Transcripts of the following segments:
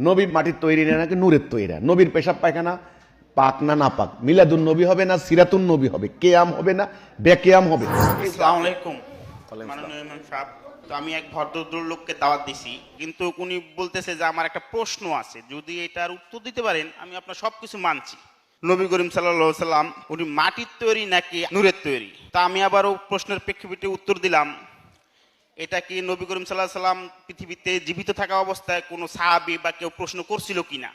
নবী মাটির তৈরি না নাকি নূরের তৈরি? নবীর পেশাব পায়খানা পাক না না পাক? মিলাদুন নবী হবে না সিরাতুন নবী হবে? কেয়াম হবে না বেকেয়াম হবে? আসসালামু আলাইকুম মাননীয় ইমাম সাহেব। তো আমি এক ভদ্র লোককে দাওয়াত দিছি, কিন্তু উনি বলতেছে যে আমার একটা প্রশ্ন আছে, যদি এটার উত্তর দিতে পারেন আমি আপনার সবকিছু মানছি। নবী করিম সাল্লাল্লাহু আলাইহি সাল্লাম উনি মাটির তৈরি নাকি নূরের তৈরি? তা আমি আবারও প্রশ্নের প্রেক্ষিতে উত্তর দিলাম, এটা কি নবী করিম সাল্লাল্লাহু আলাইহি সাল্লাম পৃথিবীতে জীবিত থাকা অবস্থায় কোনো সাহাবী বা কেউ প্রশ্ন করছিল কিনা,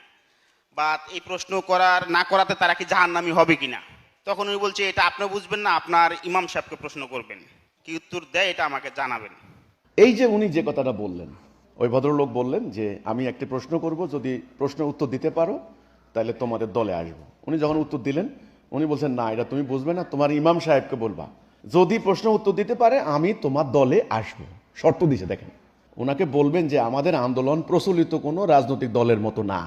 বা এই প্রশ্ন করার না করাতে তারা কি জাহান্নামী হবে কিনা? তখন উনি বলছে এটা আপনি বুঝবেন না, আপনার ইমাম সাহেবকে প্রশ্ন করবেন। কি উত্তর দেয় এটা আমাকে জানাবেন। এই যে উনি যে কথাটা বললেন, ওই ভদ্রলোক বললেন যে আমি একটি প্রশ্ন করব, যদি প্রশ্নের উত্তর দিতে পারো তাহলে তোমাদের দলে আসবো। উনি যখন উত্তর দিলেন উনি বলছেন না এটা তুমি বুঝবে না, তোমার ইমাম সাহেবকে বলবা, যদি প্রশ্ন উত্তর দিতে পারে আমি তোমার দলে আসবো। শর্ত দিছে দেখেন, ওনাকে বলবেন যে আমাদের আন্দোলন প্রচলিত কোনো রাজনৈতিক দলের মতো না,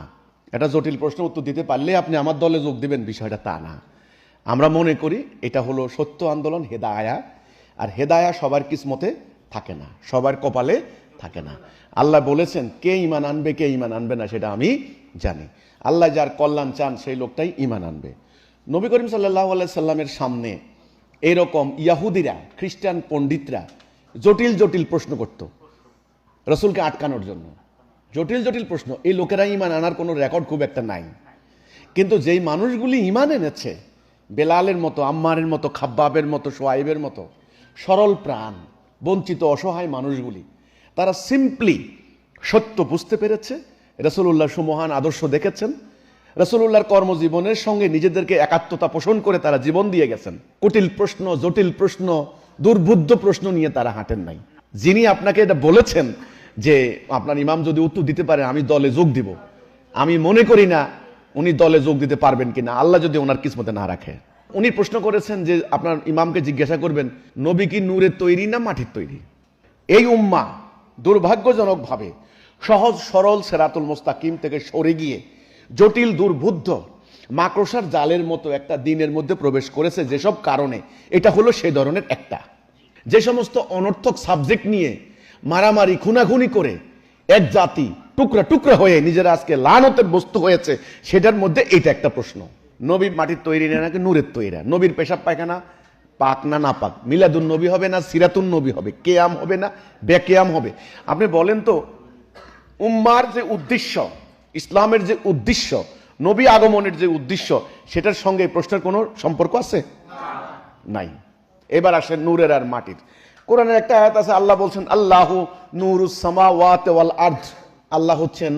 এটা জটিল প্রশ্ন উত্তর দিতে পারলে আপনি আমার দলে যোগ দিবেন বিষয়টা তা না। আমরা মনে করি এটা হলো সত্য আন্দোলন, হেদায়া। আর হেদায়া সবার কিসমতে থাকে না, সবার কপালে থাকে না। আল্লাহ বলেছেন কে ঈমান আনবে কে ঈমান আনবে না সেটা আমি জানি। আল্লাহ যার কল্যাণ চান সেই লোকটাই ঈমান আনবে। নবী করিম সাল্লাল্লাহু আলাইহি সাল্লামের সামনে এরকম ইয়াহুদিরা খ্রিস্টান পণ্ডিতরা জটিল জটিল প্রশ্ন করত রসুলকে আটকানোর জন্য। জটিল জটিল প্রশ্ন, এই লোকেরা ঈমান আনার কোনো রেকর্ড খুব একটা নাই। কিন্তু যেই মানুষগুলি ঈমান এনেছে, বেলালের মতো, আম্মারের মতো, খাব্বাবের মতো, সোয়াইবের মতো সরল প্রাণ বঞ্চিত অসহায় মানুষগুলি, তারা সিম্পলি সত্য বুঝতে পেরেছে, রাসূলুল্লাহর সুমহান আদর্শ দেখেছেন, রাসূলুল্লাহর কর্মজীবনের সঙ্গে নিজেদেরকে একাত্মতা পোষণ করে তারা জীবন দিয়ে গেছেন। কুটিল প্রশ্ন, জটিল প্রশ্ন, দুর্বুদ্ধ প্রশ্ন নিয়ে তারা হাঁটেন নাই। যিনি আপনাকে এটা বলেছেন যে আপনার ইমাম যদি উত্তর দিতে পারে আমি দলে যোগ দিব, আমি মনে করি না উনি দলে যোগ দিতে পারবেন কিনা, আল্লাহ যদি ওনার কিসমতে না রাখে। উনি প্রশ্ন করেছেন যে আপনার ইমামকে জিজ্ঞাসা করবেন নবী কি নূরের তৈরি না মাটির তৈরি? এই উম্মাহ দুর্ভাগ্যজনকভাবে সহজ সরল সিরাতুল মুস্তাকিম থেকে সরে গিয়ে জটিল দুর্বুদ্ধ মাকড়সার জালের মতো একটা দিনের মধ্যে প্রবেশ করেছে। যেসব কারণে এটা হলো সেই ধরনের একটা, যে সমস্ত অনর্থক সাবজেক্ট নিয়ে মারামারি খুনাখুনি করে এক জাতি টুকরা টুকরা হয়ে নিজেরা আজকে লানতের বস্তু হয়েছে, সেটার মধ্যে এটা একটা প্রশ্ন। নবী মাটির তৈরি না নাকি নূরের তৈরি? নবীর পেশাব পায়খানা পাক না না পাক? মিলাদুন নবী হবে না সিরাতুন নবী হবে? কেয়াম হবে না বেকেয়াম হবে? আপনি বলেন তো, উম্মার যে উদ্দেশ্য, ইসলামের যে উদ্দেশ্য, নবী আগমনের যে উদ্দেশ্য, সেটার সঙ্গে এই প্রশ্নের কোনো সম্পর্ক আছে? নাই। এবার আসেন নূরের আর মাটির। কোরআনের একটা আয়াত আছে, আল্লাহ বলছেন আল্লাহু নূরুস সামাওয়াতি ওয়াল আরদ, আল্লাহ হচ্ছেন